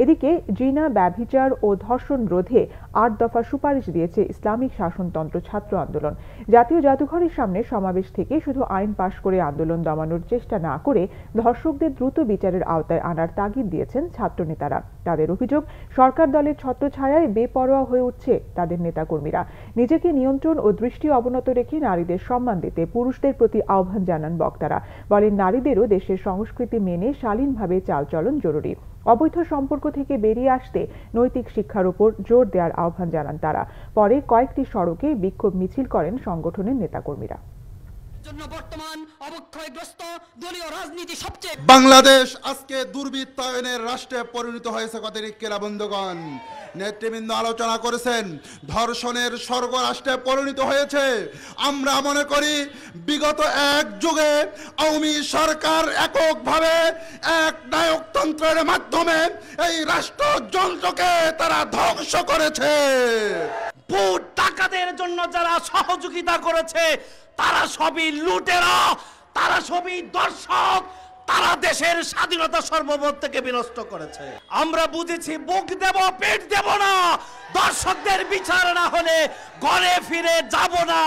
এদিকে জিনা, ব্যভিচার ও ধর্ষণ রোধে ৮ দফা সুপারিশ দিয়েছে ইসলামিক শাসনতন্ত্র ছাত্র আন্দোলন। জাতীয় জাদুঘরের সামনে সমাবেশ থেকে শুধু আইন পাশ করে আন্দোলন দমানোর চেষ্টা না করে ধর্ষকদের দ্রুত বিচারের আওতায় আনার তাগিদ দিয়েছেন ছাত্রনেতারা। তাদের অভিযোগ, সরকার দলের ছত্রছায়ায় বেপরোয়া হয়ে উঠছে তাদের নেতাকর্মীরা। নিজেকে নিয়ন্ত্রণ ও দৃষ্টি অবনত রেখে নারীদের সম্মান দিতে পুরুষদের প্রতি আহ্বান জানান বক্তারা। বলেন, নারীদেরও দেশের সংস্কৃতি মেনে শালীনভাবে চালচলন জরুরি। অবৈধ সম্পর্ক থেকে বেরিয়ে আসতে নৈতিক শিক্ষার উপর জোর দেওয়ার আহ্বান জানান তারা। পরে কয়েকটি সড়কে বিক্ষোভ মিছিল করেন সংগঠনের নেতাকর্মীরা। বাংলাদেশ আজকে দুর্বৃত্তায়নের রাষ্ট্রে পরিণত হয়েছে। কতিরিক্কেরা বন্ধুগণ, নেতৃবৃন্দ আলোচনা করেছেন, ধর্ষণের স্বর্গ রাষ্ট্রে পরিণত হয়েছে। আমরা মনে করি বিগত এক যুগে আওয়ামী সরকার এককভাবে এক নায়কতন্ত্রের মাধ্যমে এই রাষ্ট্রযন্ত্রকে তারা ধ্বংস করেছে। ভোট ডাকাতের জন্য যারা সহযোগিতা করেছে তারা সবই লুটেরা, তারা সবই দর্শক, তারা দেশের স্বাধীনতা সর্বপদ থেকে বিনষ্ট করেছে। আমরা বুঝেছি, বুক দেব পেট দেব না, দর্শকদের বিচার না হলে ঘরে ফিরে যাব না।